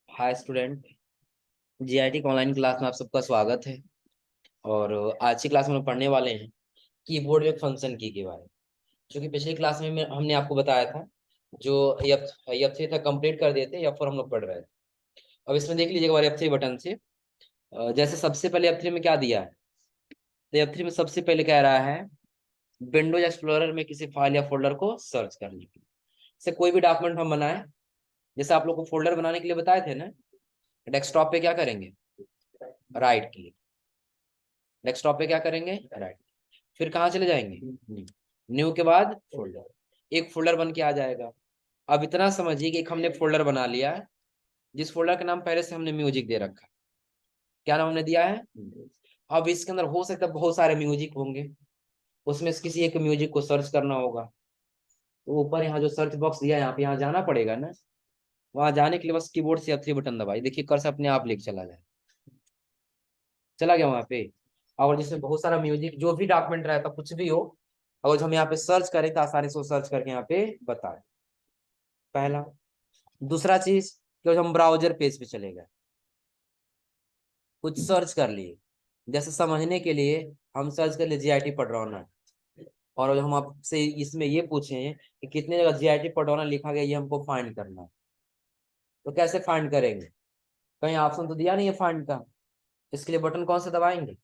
हाय student. GIT online class में आप सबका स्वागत है। और आज की क्लास में हम पढ़ने वाले हैं कीबोर्ड में फंक्शन की के बारे में। क्योंकि पिछली क्लास में हमने आपको बताया था जो F3 था कंप्लीट कर दिए थे, F4 हम लोग पढ़ रहे थे। अब इसमें देख लीजिएगा और F3 बटन से जैसे सबसे पहले F3 में क्या दिया है। तो F3 में सबसे पहले कह रहा है विंडोज एक्सप्लोरर में किसी फाइल या फोल्डर को सर्च करने के लिए। जैसे कोई भी डॉक्यूमेंट हम बनाए, जैसे आप लोग को फोल्डर बनाने के लिए बताए थे ना, डेस्कटॉप पे क्या करेंगे, राइट क्लिक। डेस्कटॉप पे क्या करेंगे, राइट। फिर कहाँ चले जाएंगे, न्यू। न्यू के बाद फोल्डर, एक फोल्डर बन के आ जाएगा। अब इतना समझिए कि एक हमने फोल्डर बना लिया है जिस फोल्डर का नाम पहले से हमने म्यूजिक दे रखा है। क्या नाम हमने दिया है। अब इसके अंदर हो सकता है बहुत सारे म्यूजिक होंगे, उसमें से किसी एक म्यूजिक को सर्च करना होगा। तो ऊपर यहाँ जो सर्च बॉक्स दिया है यहाँ पे, यहाँ जाना पड़ेगा ना। वहां जाने के लिए बस कीबोर्ड से F3 बटन दबाई, देखिए कर्सर अपने आप लेके चला जाए, चला गया वहां पे। और जिसमें बहुत सारा म्यूजिक जो भी डॉक्यूमेंट रहता कुछ भी हो, अगर हम यहाँ पे सर्च करें तो आसानी से सर्च करके यहाँ पे बताए। पहला। दूसरा चीज कि जब हम ब्राउजर पेज पे चले गए, कुछ सर्च कर लिए, जैसे समझने के लिए हम सर्च कर लिए जीआईटी पडरौना। और हम आपसे इसमें ये पूछे कि कितने जगह जीआईटी पडरौना लिखा गया, ये हमको फाइंड करना है। तो कैसे फाइंड करेंगे, कहीं ऑप्शन तो दिया नहीं है फाइंड का। इसके लिए बटन कौन सा दबाएंगे,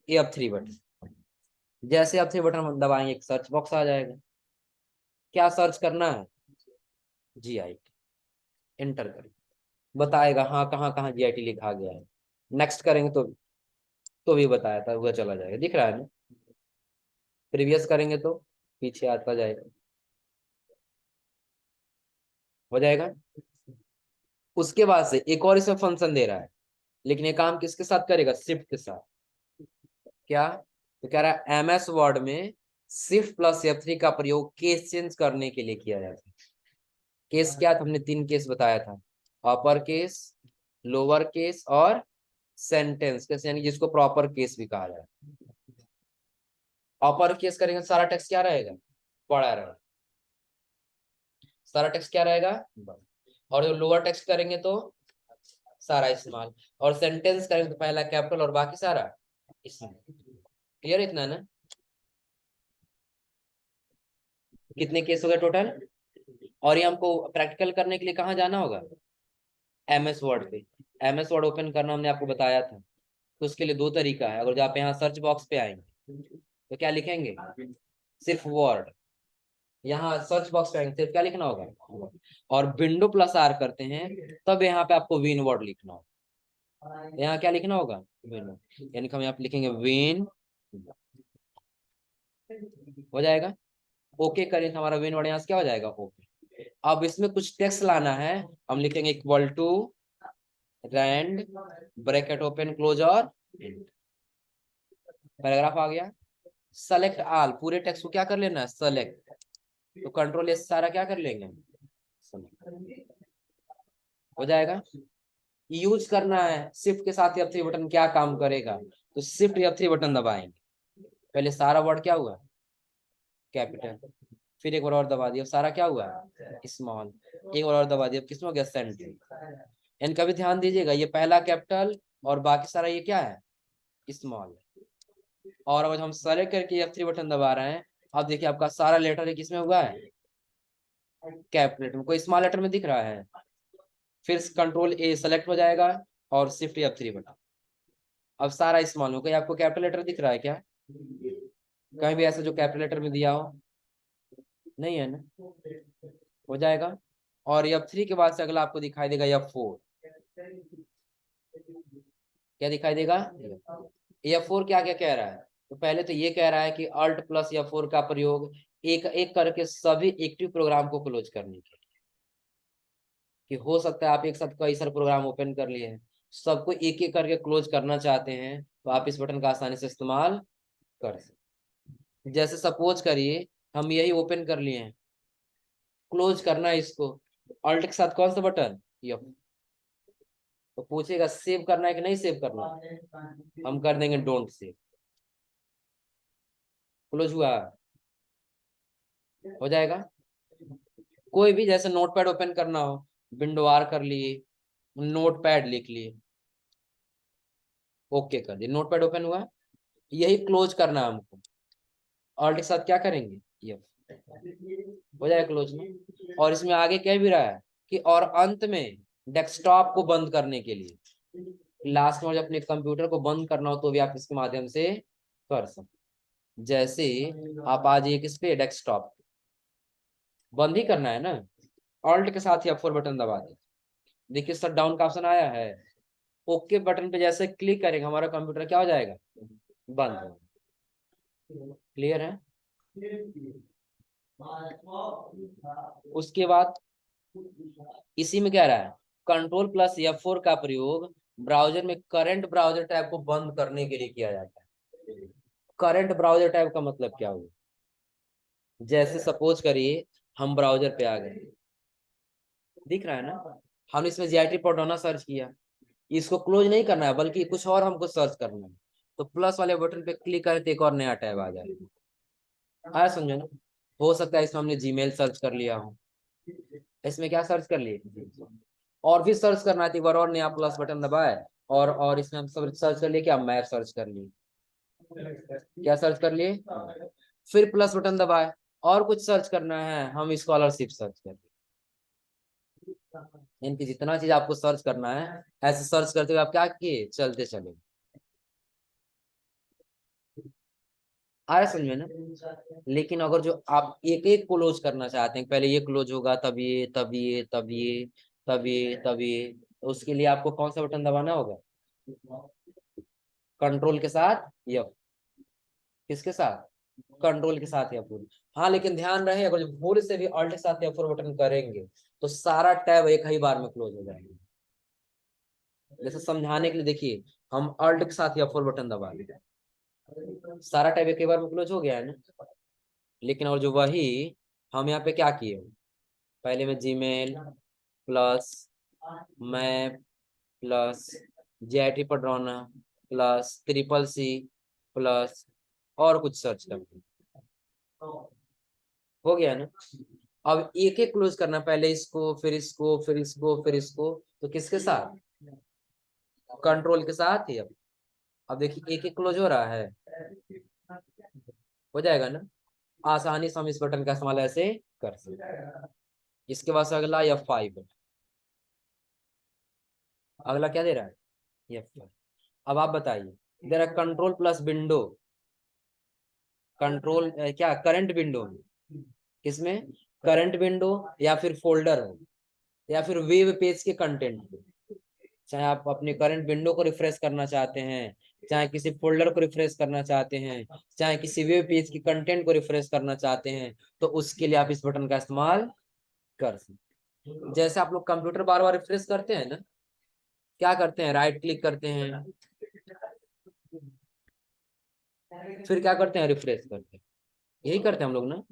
F3 बटन। जैसे F3 बटन दबाएंगे एक सर्च बॉक्स आ जाएगा। क्या सर्च करना है, जीआईटी। एंटर करें, बताएगा हाँ कहाँ कहाँ जीआईटी लिखा गया है। नेक्स्ट करेंगे तो भी बताया था, वह चला जाएगा, दिख रहा है ना। प्रीवियस करेंगे तो पीछे आता जाएगा, हो जाएगा। उसके बाद से एक और इसमें फंक्शन दे रहा है, लेकिन ये काम किसके साथ करेगा, शिफ्ट के साथ। क्या, तो कह रहा है MS वर्ड में शिफ्ट प्लस F3 का प्रयोग केस चेंज करने के लिए किया जाता है। केस क्या था, हमने 3 केस बताया था, अपर केस, लोअर केस और सेंटेंस केस, यानी जिसको प्रॉपर केस भी कहा जाए। अपर केस करेंगे सारा टेक्स्ट क्या रहेगा, बड़ा रहेगा। सारा टेक्स्ट क्या रहेगा, और जो लोअर टेक्स्ट करेंगे तो सारा स्मॉल। और सेंटेंस करेंगे तो पहला कैपिटल और बाकी सारा स्मॉल। क्लियर इतना ना। कितने केस हो गए टोटल। और ये हमको प्रैक्टिकल करने के लिए कहाँ जाना होगा, MS वर्ड पे। MS वर्ड ओपन करना हमने आपको बताया था। तो उसके लिए 2 तरीका है। अगर जो आप यहाँ सर्च बॉक्स पे आएंगे तो क्या लिखेंगे, सिर्फ वर्ड। यहाँ सर्च बॉक्स पे आएंगे सिर्फ क्या लिखना होगा, और विंडो प्लस R करते हैं तब यहाँ पे आपको विन वर्ड लिखना होगा। यहाँ क्या लिखना होगा, विन। यानी कि हम यहाँ पे लिखेंगे विन, हो जाएगा। ओके करें तो हमारा विन वर्ड यहाँ से क्या हो जाएगा, ओके। अब इसमें कुछ टेक्स्ट लाना है, हम लिखेंगे equal to rand bracket open close और पैराग्राफ आ गया। सेलेक्ट ऑल, पूरे टेक्स्ट को क्या कर लेना है, सेलेक्ट। तो कंट्रोल S सारा क्या कर लेंगे, select। हो जाएगा। यूज करना है शिफ्ट के साथ F3 बटन, क्या काम करेगा, तो शिफ्ट F3 बटन दबाएंगे। पहले सारा वर्ड क्या हुआ, कैपिटल। फिर एक बार और दबा दिया, सारा क्या हुआ, स्मॉल। एक बार और दबा दिया, किसमें हो गया, सेंटर। इनका भी ध्यान दीजिएगा, ये पहला कैपिटल और बाकी सारा ये क्या है, स्मॉल। और अब हम सेलेक्ट करके F3 बटन दबा रहे हैं, अब देखिए आपका सारा लेटर किसमें हुआ है, कैपिटल लेटर में। कोई स्मॉल लेटर में दिख रहा है। फिर कंट्रोल A सेलेक्ट हो जाएगा और शिफ्ट F3 बटन। अब सारा स्मॉल हो गया। आपको कैपिटल लेटर दिख रहा है क्या, कहीं भी ऐसा जो कैपिटल लेटर में दिया हो, नहीं है ना, हो जाएगा। और F3 के बाद से अगला आपको दिखाई देगा F4। क्या दिखाई देगा, F4 क्या क्या कह रहा है। तो पहले तो ये कह रहा है कि Alt प्लस F4 का प्रयोग एक एक करके सभी एक्टिव प्रोग्राम को क्लोज करने के लिए। कि हो सकता है आप एक साथ कई सारे प्रोग्राम ओपन कर लिए हैं, सबको एक एक करके क्लोज करना चाहते हैं, तो आप इस बटन का आसानी से इस्तेमाल कर सकते। जैसे सपोज करिए हम यही ओपन कर लिए हैं, क्लोज करना है इसको, अल्ट के साथ कौन सा बटन, F। तो पूछेगा सेव करना है कि नहीं सेव करना, हम कर देंगे डोंट सेव। क्लोज हुआ, हो जाएगा। कोई भी जैसे नोटपैड ओपन करना हो विंडो आर कर लिए, नोट पैड लिख लिए, ओके कर दिए, नोट पैड ओपन हुआ। यही क्लोज करना है हमको, ऑल्ट के साथ क्या करेंगे, ये हो जाएगा क्लोज में। और इसमें आगे क्या भी रहा है कि और अंत में डेस्कटॉप को बंद करने के लिए, लास्ट में जब अपने कंप्यूटर को बंद करना हो तो भी आप इसके माध्यम से कर सकते। जैसे आप आ जाइए किस पे, डेस्कटॉप, बंद ही करना है ना, ऑल्ट के साथ ही F4 बटन दबा दें। देखिए शट डाउन का ऑप्शन आया है, ओके बटन पे जैसे क्लिक करेंगे हमारा कंप्यूटर क्या हो जाएगा, बंद हो। क्लियर है। उसके बाद इसी में क्या रहा है, Ctrl+F4 का प्रयोग ब्राउजर में करंट ब्राउजर टैब को बंद करने के लिए किया जाता है। करंट ब्राउजर टैब का मतलब क्या हुआ, जैसे सपोज करिए हम ब्राउजर पे आ गए, दिख रहा है ना, हमने इसमें जीआईटी पोर्टोना सर्च किया, इसको क्लोज नहीं करना है बल्कि कुछ और हमको सर्च करना है, तो प्लस वाले बटन पे क्लिक करें तो एक और नया टैब आ जाएगा। आया समझे ना। हो सकता है इसमें हमने जीमेल सर्च कर लिया हो, इसमें क्या सर्च कर लिए, और भी सर्च करना है तो एक बार और नया प्लस बटन दबाए, और इसमें हम सब सर्च कर लिए, क्या मैप सर्च कर लिए, क्या सर्च कर लिए, फिर प्लस बटन दबाए, और कुछ सर्च करना है हम स्कॉलरशिप सर्च कर लिए। इनकी जितना चीज आपको सर्च करना है ऐसे सर्च करते हुए आप क्या किए, चलते चले। आया समझ में ना। लेकिन अगर जो आप एक एक क्लोज करना चाहते हैं, पहले ये क्लोज होगा तब ये तब ये तब ये तब ये तब ये, तो उसके लिए आपको कौन सा बटन दबाना होगा, कंट्रोल के साथ F, किसके साथ, कंट्रोल के साथ F4। हाँ लेकिन ध्यान रहे अगर भूल से भी अल्ट के साथ F4 बटन करेंगे तो सारा टैब एक ही बार में क्लोज हो जाएगा। जैसे समझाने के लिए देखिए, हम अल्ट के साथ F4 बटन दबा दें, सारा टैब एक ही बार में क्लोज हो गया है ना। लेकिन और जो वही हम यहाँ पे क्या किए, पहले में Gmail plus map plus GIT पड्रॉना प्लस CCC प्लस और कुछ सर्च करते, हो गया ना। अब एक एक क्लोज करना, पहले इसको फिर इसको फिर इसको फिर इसको, तो किसके साथ, कंट्रोल के साथ ही। अब देखिए एक एक क्लोज हो रहा है, हो जाएगा ना, आसानी से हम इस बटन का इस्तेमाल ऐसे कर सकते हैं। इसके बाद से अगला F5, अगला क्या दे रहा है F5। अब आप बताइए, दे रहा कंट्रोल+विंडो, कंट्रोल क्या करंट विंडो में, किसमें, करंट विंडो या फिर फोल्डर हो या फिर वेब पेज के कंटेंट को, चाहे आप अपने करंट विंडो को रिफ्रेश करना चाहते हैं, चाहे किसी फोल्डर को रिफ्रेश करना चाहते हैं, चाहे किसी वेब पेज की कंटेंट को रिफ्रेश करना चाहते हैं, तो उसके लिए आप इस बटन का इस्तेमाल कर सकते। जैसे आप लोग कंप्यूटर बार बार रिफ्रेश करते हैं ना, क्या करते हैं, राइट क्लिक करते हैं, फिर क्या करते हैं, रिफ्रेश करते हैं, यही करते हैं हम लोग ना।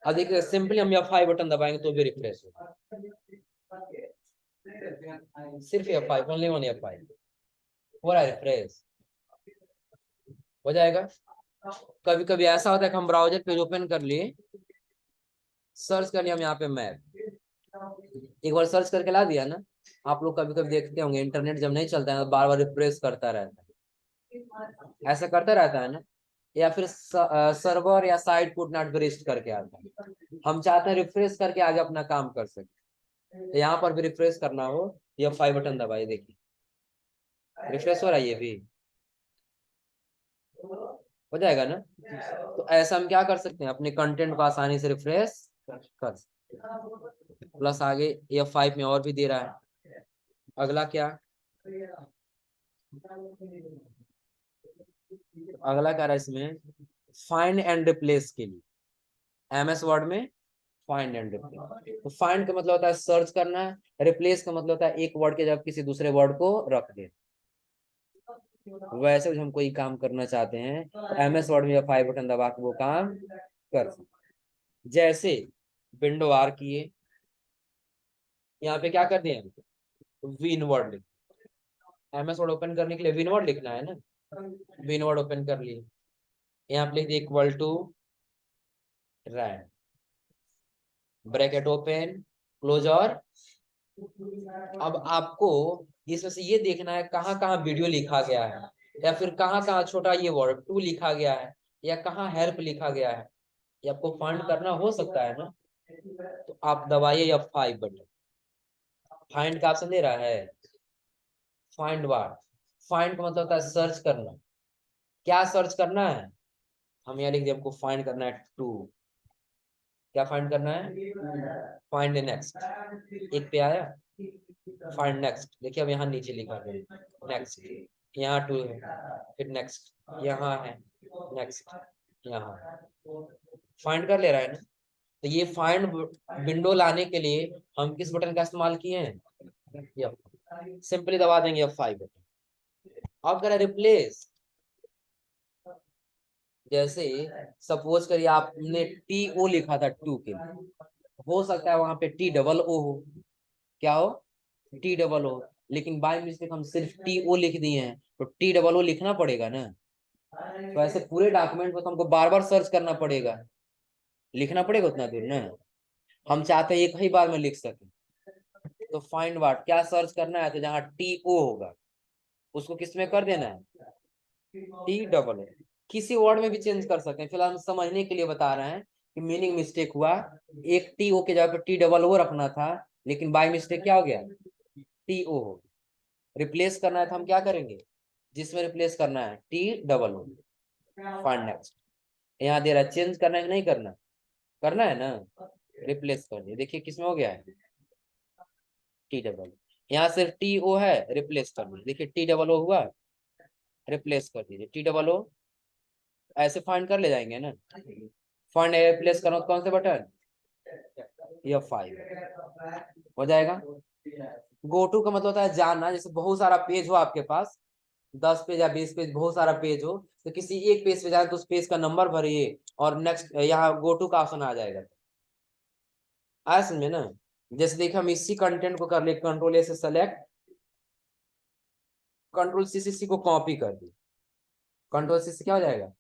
अब देखिए सिंपली हम F5 बटन दबाएंगे तो भी रिफ्रेश होगा, सिर्फ F5, ओनली वन F5, पूरा रिफ्रेश हो जाएगा। कभी कभी ऐसा होता है कि हम ब्राउजर पेज ओपन कर लिए, सर्च कर लिया हम यहाँ पे मैप, एक बार सर्च करके ला दिया ना, आप लोग कभी कभी देखते होंगे इंटरनेट जब नहीं चलता है तो बार बार रिफ्रेश करता रहता है, ऐसा करता रहता है ना, या फिर सर्वर या site could not be reached करके आता है, हम चाहते हैं रिफ्रेश करके आगे अपना काम कर सके, तो यहाँ पर भी रिफ्रेश करना हो F5 बटन दबाइए, देखिए रिफ्रेश हो रहा है, ये भी हो जाएगा ना। तो ऐसा हम क्या कर सकते हैं, अपने कंटेंट को आसानी से रिफ्रेश कर सकते हैं। प्लस आगे F5 में और भी दे रहा है, अगला क्या, अगला क्या रहा है इसमें, फाइंड एंड रिप्लेस के लिए, MS वर्ड में फाइंड एंड रिप्लेस। तो फाइंड का मतलब होता है सर्च करना है, रिप्लेस का मतलब होता है एक वर्ड के जब किसी दूसरे वर्ड को रख दे। वैसे भी हम कोई काम करना चाहते हैं तो MS वर्ड में F5 बटन दबा के वो काम कर सकते। जैसे विंडो आर किए, यहाँ पे क्या कर दिए, विन वर्ड लिख, MS वर्ड ओपन करने के लिए विन वर्ड लिखना है ना, विन वर्ड ओपन कर लिए, यहाँ पे लिख दिए equal to rand, bracket open close और अब आपको इसमें से ये देखना है कहाँ कहाँ वीडियो लिखा गया है, या फिर कहाँ कहाँ छोटा ये वर्ड टू लिखा गया है, या कहाँ हेल्प लिखा गया है, ये आपको फाइंड करना हो सकता है ना। तो आप दबाइए F5 बटन। फाइंड का ऑप्शन दे रहा है, फाइंड वाट। फाइंड का मतलब होता है सर्च करना। क्या सर्च करना है, हम यहाँ लिख दिए आपको फाइंड करना है टू। क्या फाइंड करना है, फाइंड नेक्स्ट। एक पे आया, फाइंड नेक्स्ट। देखिए अब यहाँ नीचे लिखा है नेक्स्ट, यहाँ टू है, फिर नेक्स्ट यहाँ है, नेक्स्ट यहाँ। फाइंड कर ले रहा है ना। तो ये फाइंड विंडो लाने के लिए हम किस बटन का इस्तेमाल किए हैं, सिंपली दबा देंगे F5 बटन। अब करें रिप्लेस। जैसे सपोज करिए आपने TO लिखा था टू के लिए, हो सकता है वहां पे TOO हो। क्या हो, TOO। लेकिन बाय मिस्टेक हम सिर्फ TO लिख दिए हैं, तो TOO लिखना पड़ेगा ना। तो ऐसे पूरे डॉक्यूमेंट को तो हमको बार बार सर्च करना पड़ेगा, लिखना पड़ेगा उतना दूर ना। हम चाहते हैं एक ही बार में लिख सके। तो फाइंड वाट क्या सर्च करना है, तो जहाँ TO होगा उसको किस में कर देना है, TOO। किसी वर्ड में भी चेंज कर सकते हैं, फिलहाल हम समझने के लिए बता रहे हैं कि मीनिंग मिस्टेक हुआ। एक TO के जगह पर TOO रखना था, लेकिन बाय मिस्टेक क्या हो गया, TO हो। रिप्लेस करना है तो हम क्या करेंगे, जिसमें रिप्लेस करना है TOO। Find next. यहाँ दे रहा है चेंज करना है कि नहीं करना, करना है ना। रिप्लेस कर दिया, देखिए किसमें हो गया है, TOO। यहाँ सिर्फ TO है, रिप्लेस कर दिया, देखिए TOO हुआ, रिप्लेस कर दीजिए TOO। ऐसे फाइंड कर ले जाएंगे ना। फाइंड रिप्लेस करो कौन से बटन, F5 हो जाएगा। गो टू का मतलब होता है जानना। जैसे बहुत सारा पेज हो आपके पास, 10 पेज या 20 पेज, बहुत सारा पेज हो, तो किसी एक पेज पे जाए तो उस पेज का नंबर भरिए और नेक्स्ट यहाँ गो टू का ऑप्शन आ जाएगा। आया समझ में ना। जैसे देखिए हम इसी कंटेंट को कर ले, कंट्रोल A से सेलेक्ट, कंट्रोल C को कॉपी कर दी, कंट्रोल C से क्या हो जाएगा,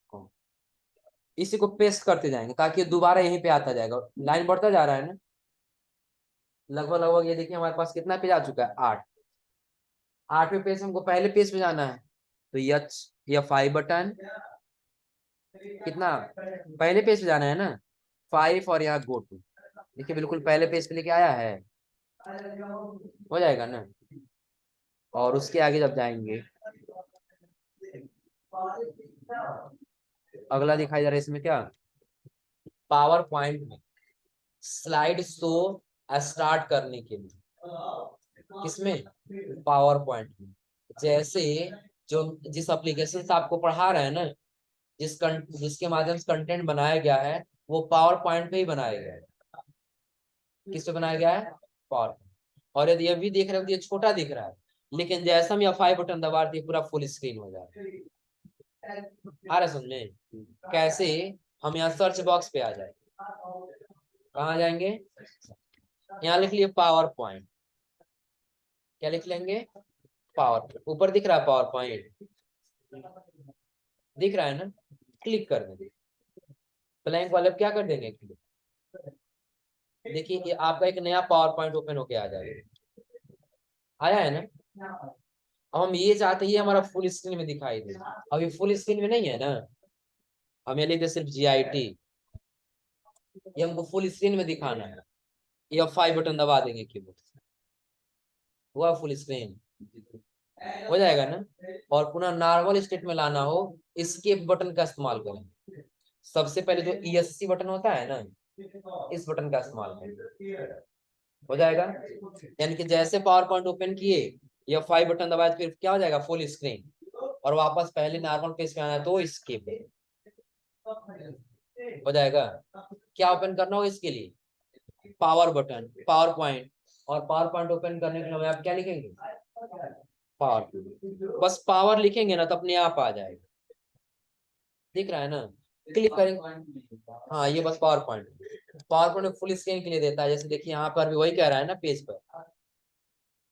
इसी को पेस्ट करते जाएंगे ताकि दोबारा यहीं पे आता जाएगा, लाइन बढ़ता जा रहा है ना। लगभग लगभग ये देखिए हमारे पास कितना पेज आ चुका है, 8। 8वें पेज हमको पहले पेज पे जाना है, तो F5 बटन, कितना पहले पेज पे जाना है ना, 5 और यहाँ गो टू। देखिए बिल्कुल पहले पेज पे लेके आया है, हो जाएगा ना। और उसके आगे जब जाएंगे, अगला दिखाई जा रहा है इसमें क्या, पावर पॉइंट में स्लाइड शो स्टार्ट करने के लिए, किसमें, पावर पॉइंट में। जैसे जो जिस एप्लीकेशन से आपको पढ़ा रहे हैं ना, जिसके माध्यम से कंटेंट बनाया गया है, वो पावर पॉइंट पे ही बनाया गया है। किस पे बनाया गया है, पावर। और यदि ये भी देख रहे हो तो ये छोटा दिख रहा है, लेकिन जैसा हम F5 बटन दबा दिए पूरा फुल स्क्रीन हो जाए। आ रहा समझे कैसे। हम यहाँ सर्च बॉक्स पे आ जाए, कहाँ जाएंगे, यहाँ लिख लिए पावर पॉइंट। क्या लिख लेंगे, पावर पॉइंट। ऊपर दिख रहा है पावर पॉइंट, दिख रहा है ना, क्लिक कर देंगे। ब्लैंक वाले क्या कर देंगे, क्लिक। देखिए ये आपका एक नया पावर पॉइंट ओपन होके आ जाएगा, आया है ना। अब हम ये चाहते हैं ये हमारा फुल स्क्रीन में दिखाई दे, अभी फुल स्क्रीन में नहीं है ना। हम ये लिखते सिर्फ GIT, ये हमको फुल स्क्रीन में दिखाना है। ये F5 बटन दबा देंगे कीबोर्ड से, हुआ फुल स्क्रीन, हो जाएगा ना। और पुनः नॉर्मल स्टेट में लाना हो, एस्केप बटन का इस्तेमाल करें। सबसे पहले जो ESC बटन होता है ना, इस बटन का इस्तेमाल करें, हो जाएगा। यानी कि जैसे पावर पॉइंट ओपन किए, या F5 बटन दबाए, फिर क्या हो जाएगा, फुल स्क्रीन। और वापस पहले नॉर्मल पेज पे आना है तो एस्केप हो जाएगा। क्या ओपन करना होगा इसके लिए, पावर बटन, पावर पॉइंट। और पावर पॉइंट ओपन करने के लिए आप क्या लिखेंगे, पावर। बस पावर लिखेंगे ना तो अपने आप आ जाएगा, दिख रहा है ना। क्लिक करेंगे, हाँ ये बस power point. Power point full screen के लिए देता है। जैसे देखिए यहाँ पर भी वही कह रहा है ना पेज पर,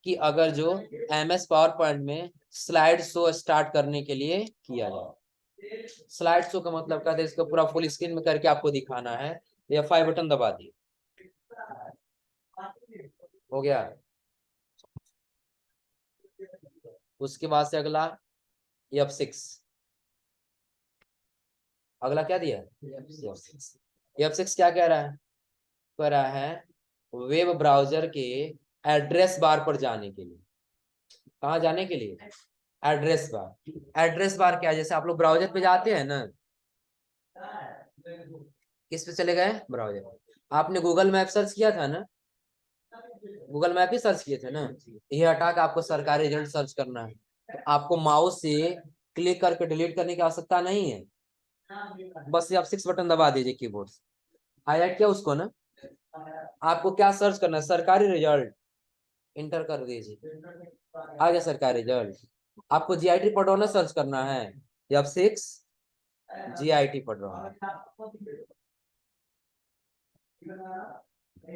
कि अगर जो MS पावर पॉइंट में स्लाइड शो स्टार्ट करने के लिए किया जाए। स्लाइड शो का मतलब क्या है, इसको पूरा फुल स्क्रीन में करके आपको दिखाना है, F5 बटन दबा दिए, हो गया। उसके बाद से अगला F6, अगला क्या दिया F6। F6 क्या कह रहा है, कह रहा है वेब ब्राउजर के एड्रेस बार पर जाने के लिए। कहाँ जाने के लिए, एड्रेस बार। एड्रेस बार क्या है, जैसे आप लोग ब्राउजर पे जाते हैं ना, किस पे चले गए, ब्राउजर। आपने गूगल मैप सर्च किया था ना, गूगल मैप ही सर्च किए थे ना, ये हटा के आपको सरकारी रिजल्ट सर्च करना है, तो आपको माउस से क्लिक करके डिलीट करने की आवश्यकता नहीं है, बस ये आप F6 बटन दबा दीजिए कीबोर्ड से। हाईलाइट किया उसको ना, आपको क्या सर्च करना है, सरकारी रिजल्ट, इंटर कर दीजिए, आ गया सरकारी रिजल्ट। आपको जीआईटी पडरौना सर्च करना है, F6 जीआईटी पडरौना,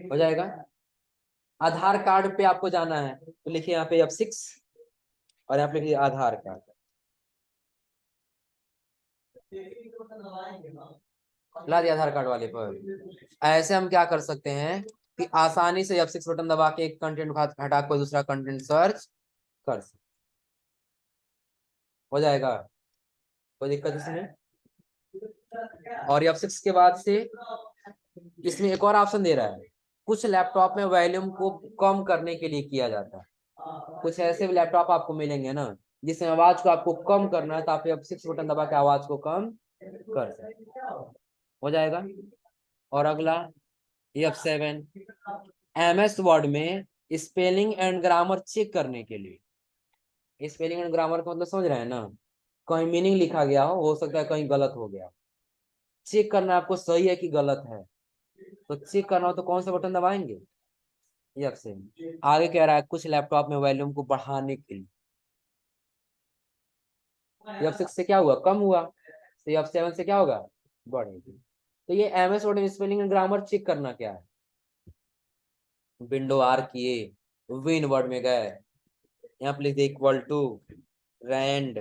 हो जाएगा। आधार कार्ड पे आपको जाना है, तो लिखिए यहाँ पे F6 और यहाँ पे लिखिए आधार कार्ड, ला दिया आधार कार्ड वाले पर। ऐसे हम क्या कर सकते हैं कि आसानी से F6 बटन दबा के एक कंटेंट हटा कोई दूसरा कंटेंट सर्च कर सकते, हो जाएगा, कोई दिक्कत इसमें। और F6 के बाद से इसमें एक और ऑप्शन दे रहा है, कुछ लैपटॉप में वॉल्यूम को कम करने के लिए किया जाता है। कुछ ऐसे लैपटॉप आपको मिलेंगे ना जिसमें आवाज को आपको कम करना है, तो आप F6 बटन दबा के आवाज को कम कर सकते, हो जाएगा। और अगला F7, MS वर्ड में स्पेलिंग एंड ग्रामर चेक करने के लिए। स्पेलिंग एंड ग्रामर का मतलब समझ रहे हैं ना, कहीं मीनिंग लिखा गया हो सकता है कहीं गलत हो गया, चेक करना आपको सही है कि गलत है, तो चेक करना हो तो कौन सा बटन दबाएंगे, F7। आगे कह रहा है कुछ लैपटॉप में वॉल्यूम को बढ़ाने के लिए, F6 से क्या हुआ, कम हुआ, तो F7 से क्या होगा, बढ़ेगी। तो ये MS वर्ड में स्पेलिंग एंड ग्रामर चेक करना क्या है, विंडो आर किए, विन वर्ड में गए, यहाँ पे लिख दिए equal to rand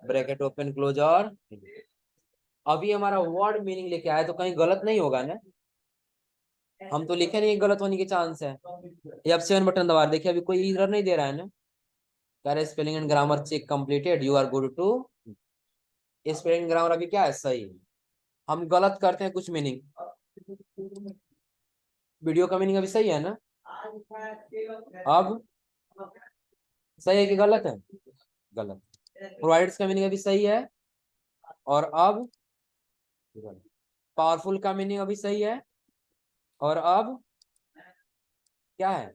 bracket open close, और अभी हमारा वर्ड मीनिंग लेके आया तो कहीं गलत नहीं होगा ना, हम तो लिखे नहीं गलत होने के चांस है। F7 बटन दबा, देखिए अभी कोई एरर नहीं दे रहा है ना, कह रहे spelling and grammar check completed, you are good to. Spelling grammar अभी क्या है, सही है। हम गलत करते हैं कुछ मीनिंग, वीडियो का मीनिंग अभी सही है ना, अब सही है कि गलत है, गलत। प्रोवाइड्स का मीनिंग अभी सही है, और अब गलत। पावरफुल का मीनिंग अभी सही है, और अब क्या है,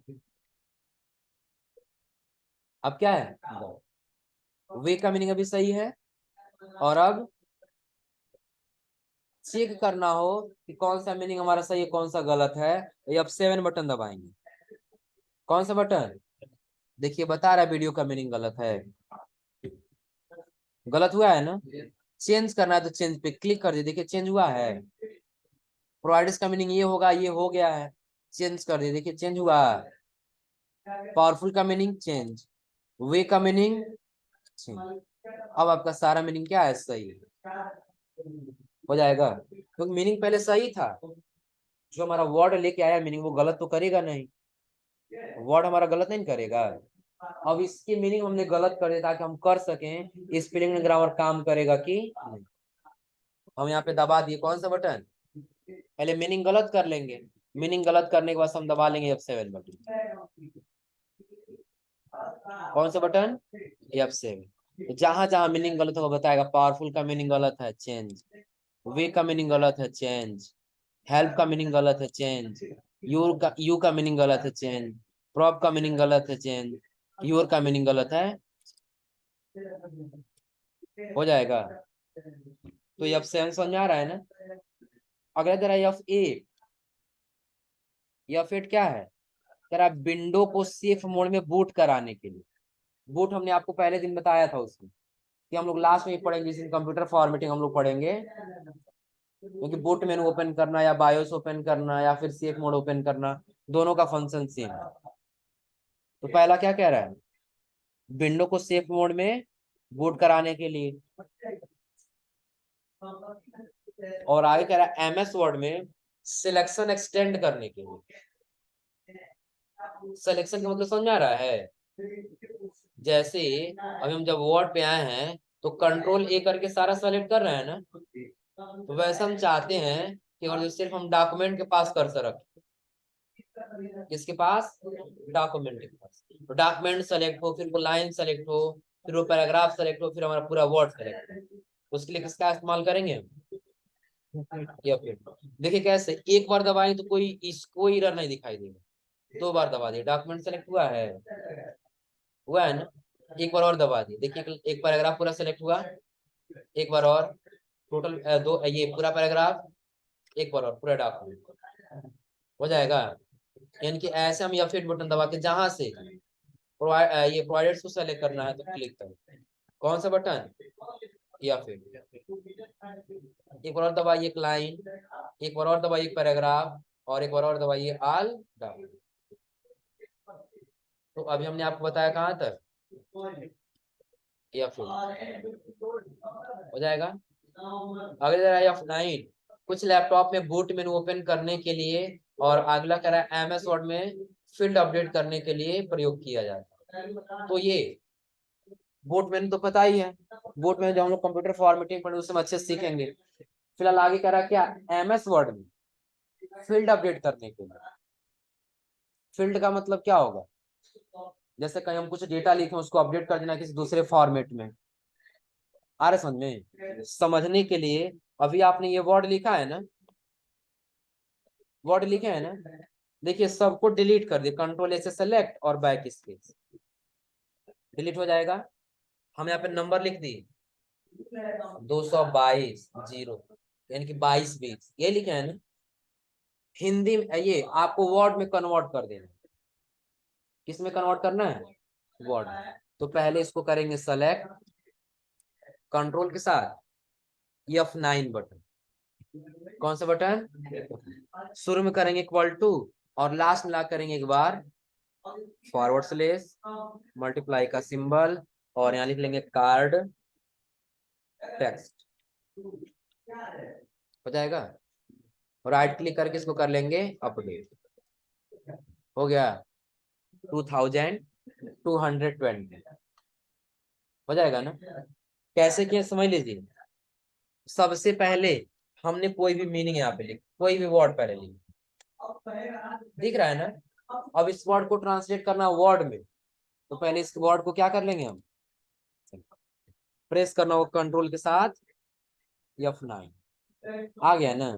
अब क्या है, गलत। वे का मीनिंग अभी सही है, और अब चेक करना हो कि कौन सा मीनिंग हमारा सही है कौन सा गलत है, ये F7 बटन दबाएंगे। कौन सा बटन, देखिए बता रहा है वीडियो का मीनिंग गलत है, गलत हुआ है ना, चेंज करना है तो चेंज पे क्लिक कर दिए, देखिए चेंज हुआ है। प्रोवाइडर्स का मीनिंग ये होगा, ये हो गया है, चेंज कर दिए, देखिए चेंज हुआ। पावरफुल का मीनिंग चेंज, वे का मीनिंग चेंज। अब आपका सारा मीनिंग क्या है, सही हो जाएगा, क्योंकि मीनिंग पहले सही था, जो हमारा वर्ड लेके आया मीनिंग वो गलत तो करेगा नहीं, वर्ड हमारा गलत नहीं करेगा। अब इसकी मीनिंग हमने गलत कर दिया ताकि हम कर सकें स्पेलिंग ग्रामर काम करेगा कि नहीं। हम यहाँ पे दबा दिए कौन सा बटन, पहले मीनिंग गलत कर लेंगे, मीनिंग गलत करने के बाद हम दबा लेंगे F7 बटन। कौन सा बटन, F7। जहां जहां मीनिंग गलत होगा बताएगा, पावरफुल का मीनिंग गलत है चेंज, वे का मीनिंग गलत है चेंज, हेल्प का मीनिंग गलत है चेंज, यू का मीनिंग गलत है चेंज, प्रॉप का मीनिंग गलत है चेंज, योर का मीनिंग गलत है, हो जाएगा। तो ये F7 समझ आ रहा है ना। अगला तेरा F8, F8 क्या है, तेरा विंडो को सेफ मोड में बूट कराने के लिए। बूट हमने आपको पहले दिन बताया था उसमें, कि हम लोग लास्ट में पढ़ेंगे, जिस दिन कंप्यूटर फॉर्मेटिंग हम लोग पढ़ेंगे, क्योंकि बूट मेनू ओपन करना या बायोस ओपन करना या फिर सेफ मोड ओपन करना, दोनों का फंक्शन सेम है। तो पहला क्या कह रहा है, विंडो को सेफ मोड में बूट कराने के लिए, और आगे कह रहा है MS वर्ड में सिलेक्शन एक्सटेंड करने के लिए। सिलेक्शन का मतलब समझ आ रहा है, जैसे अभी हम जब वर्ड पे आए हैं तो कंट्रोल ए करके सारा सेलेक्ट कर रहे हैं ना, तो वैसे हम चाहते हैं कि अगर जो सिर्फ हम डॉक्यूमेंट के पास कर्सर रखें, किसके पास, डॉक्यूमेंट के पास, तो डॉक्यूमेंट सेलेक्ट हो, फिर वो लाइन सेलेक्ट हो, फिर वो पैराग्राफ सेलेक्ट हो, फिर हमारा पूरा वर्ड सेलेक्ट हो, उसके लिए किसका इस्तेमाल करेंगे, या फिर देखिए कैसे एक बार दबाएं तो कोई एरर नहीं दिखाई देगा, दो बार दबा दिए डॉक्यूमेंट सेलेक्ट हुआ है ना, एक बार और दबा दिए, देखिए एक पैराग्राफ पूरा सेलेक्ट हुआ, एक बार और टोटल दो, ये पूरा पैराग्राफ, एक बार और पूरा डॉक्यूमेंट हो जाएगा। यानी कि ऐसे हम या फिर बटन दबा के जहां से ये प्रोवाइडर्स को सेलेक्ट करना है तो क्लिक करें, कौन सा बटन, या फिर एक बार और दबाइए एक लाइन, एक बार और दबाइए एक पैराग्राफ, और एक बार और दबाइए ऑल डाउन। तो अभी हमने आपको बताया कहाँ तक, या फिर हो जाएगा। अगले F9, कुछ लैपटॉप में बूट मेनू ओपन करने के लिए और अगला कह रहा है MS वर्ड में फील्ड अपडेट करने के लिए प्रयोग किया जाता है। तो ये बूट मेनू तो पता ही है, बूट मेनू जब हम लोग कंप्यूटर फॉर्मेटिंग पढ़े उसमें अच्छे से सीखेंगे। फिलहाल आगे कह रहा है क्या, MS वर्ड में फील्ड अपडेट करने के लिए, फील्ड का मतलब क्या होगा, जैसे कहीं हम कुछ डेटा लिखे उसको अपडेट कर देना किसी दूसरे फॉर्मेट में, आ रहे समझ में, समझने के लिए अभी आपने ये वर्ड लिखा है ना, वर्ड लिखे है ना, देखिए सबको डिलीट कर दिए, कंट्रोल से सेलेक्ट और बैक स्पेस, डिलीट हो जाएगा। हम यहाँ पे नंबर लिख दिए 222 जीरो, यानी कि 22 20, ये लिखे है ना, हिंदी में ये आपको वर्ड में कन्वर्ट कर देना, किस में कन्वर्ट करना है, वर्ड में। तो पहले इसको करेंगे सेलेक्ट, कंट्रोल के साथ F9 बटन, कौन सा बटन, शुरू में करेंगे इक्वल टू, और लास्ट में ला करेंगे एक बार फॉरवर्ड स्लेश मल्टीप्लाई का सिंबल, और यहाँ लिख लेंगे कार्ड टेक्स्ट, हो जाएगा। राइट क्लिक करके इसको कर लेंगे अपडेट, हो गया 2220, हो जाएगा ना। कैसे किया समझ लीजिए, सबसे पहले हमने कोई भी मीनिंग यहाँ पे लिख, कोई भी वर्ड पहले लिख, दिख रहा है ना। अब इस वर्ड को ट्रांसलेट करना वर्ड में, तो पहले इस वर्ड को क्या कर लेंगे हम, प्रेस करना होगा कंट्रोल के साथ F9, आ गया ना।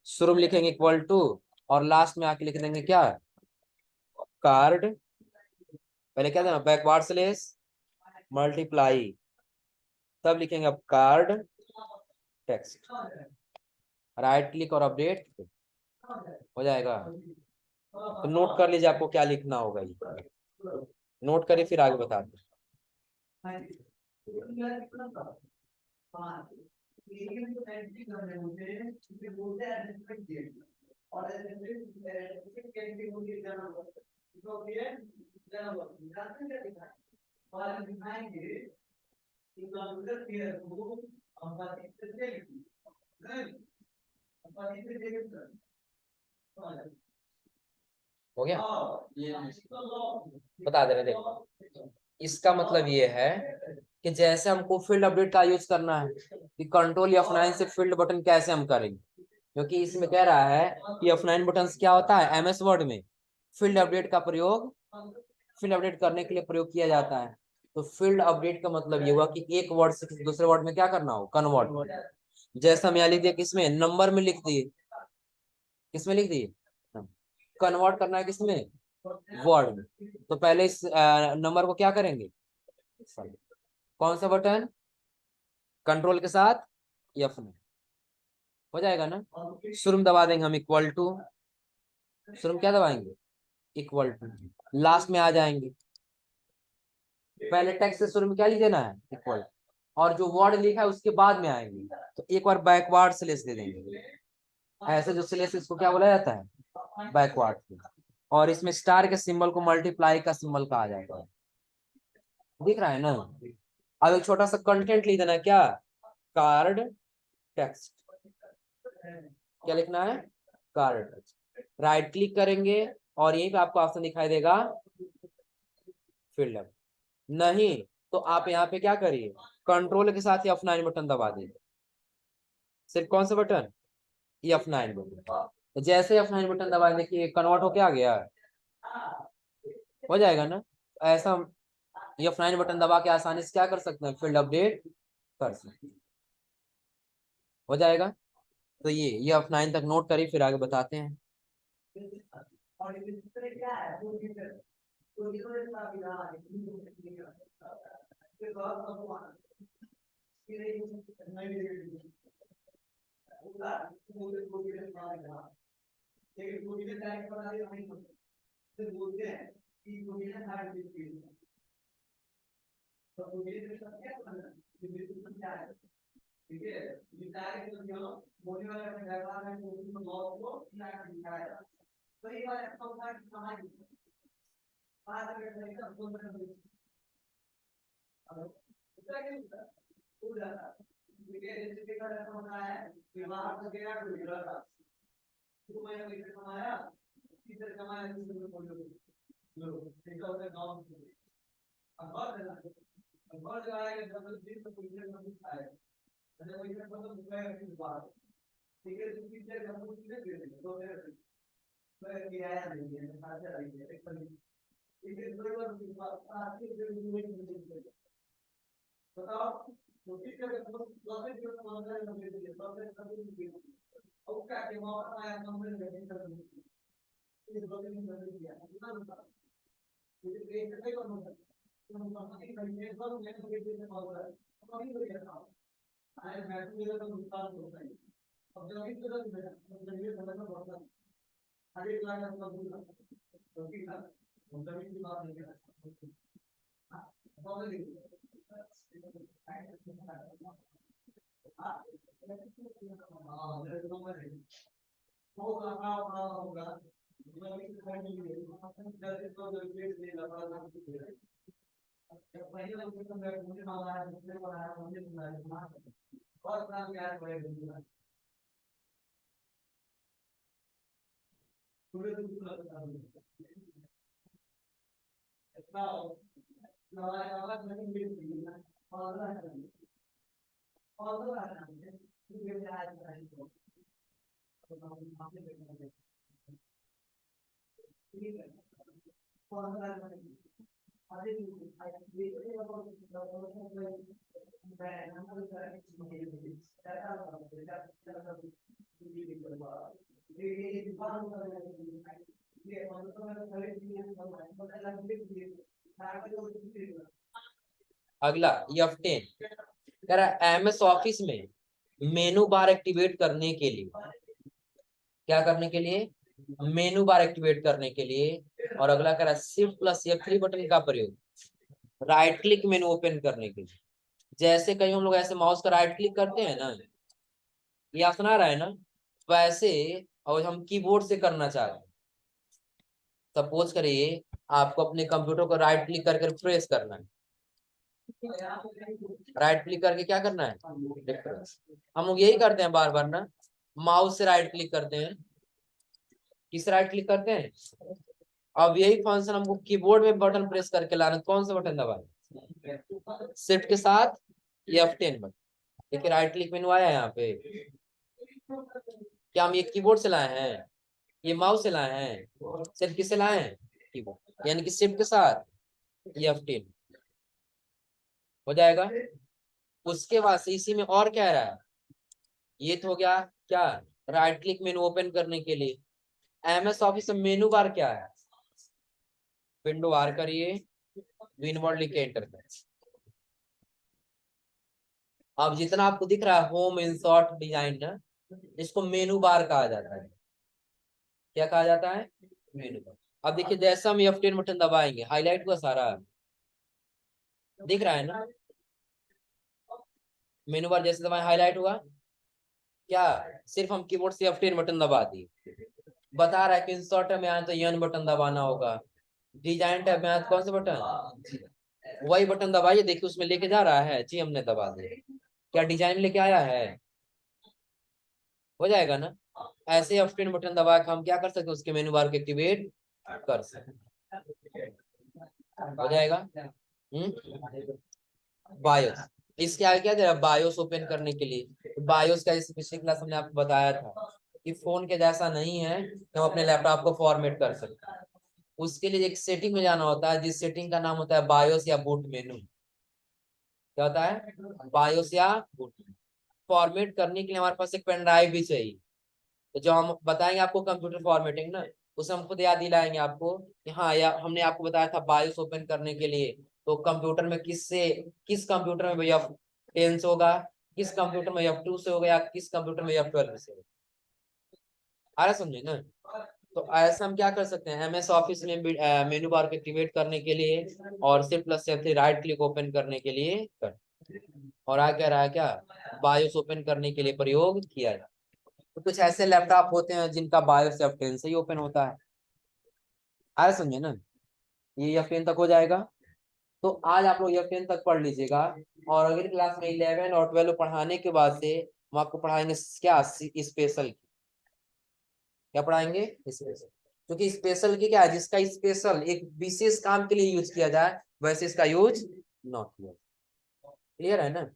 शुरू में लिखेंगे इक्वल टू, और लास्ट में आके लिख देंगे क्या, कार्ड, पहले क्या देना बैकवर्ड स्लेश मल्टीप्लाई, तब लिखेंगे अब कार्ड टेक्स्ट, राइट क्लिक और अपडेट, हो जाएगा। तो नोट कर लीजिए आपको क्या लिखना होगा, ये नोट करिए फिर आगे बताते हो गया, बता दे रहे देखो। इसका मतलब ये है कि जैसे हमको फील्ड अपडेट का यूज करना है कि कंट्रोल F9 से फील्ड बटन कैसे हम करेंगे, क्योंकि इसमें कह रहा है कि F9 बटन क्या होता है, MS वर्ड में फील्ड अपडेट का प्रयोग, फील्ड अपडेट करने के लिए प्रयोग किया जाता है। तो फील्ड अपडेट का मतलब ये हुआ कि एक वर्ड से किसी दूसरे वर्ड में क्या करना हो, कन्वर्ट, जैसे हम यहाँ लिख दिए किसमें, नंबर में लिख दिए, किसमें लिख दिए, कन्वर्ट करना है किसमें, वर्ड में। तो पहले इस नंबर को क्या करेंगे, कौन सा बटन, कंट्रोल के साथ F9, हो जाएगा ना। शुरू में दबा देंगे हम इक्वल टू, शुरू में क्या दबाएंगे, इक्वल टू, लास्ट में आ जाएंगे, पहले टेक्स्ट से शुरू में क्या लिख देना है, इक्वल, और जो वर्ड लिखा है उसके बाद में आएंगे, तो एक बार बैकवर्ड स्लेश दे देंगे, ऐसे जो स्लेश इसको क्या बोला जाता है, बैकवर्ड। और इसमें स्टार के सिंबल को मल्टीप्लाई का सिंबल कहा जाता है, दिख रहा है ना। अब एक छोटा सा कंटेंट लिख देना है क्या, कार्ड टेक्स्ट, क्या लिखना है, कार्ड टेक्स्ट, राइट क्लिक करेंगे और यहीं पे आपको ऑप्शन दिखाई देगा फील्ड, नहीं, तो आप यहाँ पे क्या करिए, कंट्रोल के साथ F9 बटन दबा दीजिए। सिर्फ कौन सा बटन, F9 बटन। तो जैसे F9 बटन दबाए देखिए कन्वर्ट होके आ गया, हो जाएगा ना। ऐसा हम F9 बटन दबा के आसानी से क्या कर सकते हैं, फील्ड अपडेट कर सकते हैं। हो जाएगा। तो ये F9 तक नोट करिए, फिर आगे बताते हैं। अगला F10 कह रहा है MS ऑफिस में मेनू बार एक्टिवेट करने के लिए, क्या करने के लिए, मेनू बार एक्टिवेट करने के लिए। और अगला कह रहा है शिफ्ट प्लस F3 बटन का प्रयोग राइट क्लिक मेनू ओपन करने के लिए। जैसे कहीं हम लोग ऐसे माउस का राइट क्लिक करते हैं ना, ये ऑप्शन आ रहा है ना, वैसे और हम कीबोर्ड से करना चाहते हैं। सपोज करिए आपको अपने कंप्यूटर को राइट क्लिक करके रिफ्रेश करना है, राइट क्लिक करके क्या करना है, रिफ्रेश। हम लोग यही करते हैं बार बार ना, माउस से राइट क्लिक करते हैं, किस राइट क्लिक करते हैं। अब यही फंक्शन हमको कीबोर्ड में बटन प्रेस करके लाना, कौन सा बटन दबाए, शिफ्ट के साथ F10 बटन। देखिए राइट क्लिक मेनू आया यहाँ पे। क्या हम ये कीबोर्ड से लाए हैं, ये माउस से लाए हैं, सिर्फ किससे लाए हैं, कीबोर्ड, यानी कि शिफ्ट के साथ F10 हो जाएगा। उसके बाद से इसी में और क्या रहा है, ये तो हो गया क्या, राइट क्लिक मेनू ओपन करने के लिए। MS ऑफिस में मेनू बार क्या है, विंडो बार करिए, विनवर्ड लिख के एंटर करें। अब जितना आपको दिख रहा है होम इंसर्ट डिजाइन ना, इसको मेनू बार कहा जाता है। क्या कहा जाता है, मेनू बार। अब देखिए जैसे हम F10 बटन दबाएंगे हाईलाइट हुआ सारा, दिख रहा है ना, मेनू बार जैसे दबाए हाईलाइट हुआ क्या, सिर्फ हम कीबोर्ड से F10 बटन दबा दिए। बता रहा है कि इंसर्ट में आए तो N बटन दबाना होगा, डिजाइन टैब में आए तो कौन सा बटन, वही बटन दबाइए, देखिए उसमें लेके जा रहा है जी, हमने दबा दिया, क्या डिजाइन लेके आया है, हो जाएगा ना। ऐसे F10 बटन दबा के हम क्या कर सकते हैं, उसके मेनू बार को एक्टिवेट कर सकते, हो जाएगा। बायोस, इसके आगे क्या दे रहा है, बायोस ओपन करने के लिए। तो बायोस का जैसे पिछली क्लास हमने आपको बताया था कि फोन के जैसा नहीं है कि हम अपने लैपटॉप को फॉर्मेट कर सकते हैं। उसके लिए एक सेटिंग में जाना होता है, जिस सेटिंग का नाम होता है बायोस या बूट मेनू। क्या होता है, बायोस या बूट। फॉर्मेट करने के लिए हमारे पास एक पेन ड्राइव भी चाहिए। तो जो हम बताएंगे आपको कंप्यूटर फॉर्मेटिंग ना, उसे हम खुद याद दिलाएंगे आपको कि हाँ, या हमने आपको बताया था बायोस ओपन करने के लिए तो कंप्यूटर में किस कंप्यूटर में भैया 10 से होगा, किस कंप्यूटर में F2 से होगा, या किस कंप्यूटर में F12 से होगा। आ रहा समझे ना। तो ऐसा हम क्या कर सकते हैं, MS ऑफिस में मेनू बार को एक्टिवेट करने के लिए और Shift+F3 राइट क्लिक ओपन करने के लिए कर, और आ क्या रहा है, क्या बायोस ओपन करने के लिए प्रयोग किया जाए। तो कुछ ऐसे लैपटॉप होते हैं जिनका बायोस F10 से ही ओपन होता है। आ रहा समझे ना, ये F10 तक हो जाएगा। तो आज आप लोग F10 तक पढ़ लीजिएगा, और अगली क्लास में 11 और 12 पढ़ाने के बाद से हम आपको पढ़ाएंगे क्या, स्पेशल। क्या पढ़ाएंगे, स्पेशल। क्योंकि स्पेशल की क्या है, जिसका स्पेशल एक विशेष काम के लिए यूज किया जाए, वैसे इसका यूज नॉट किया। क्लियर है ना।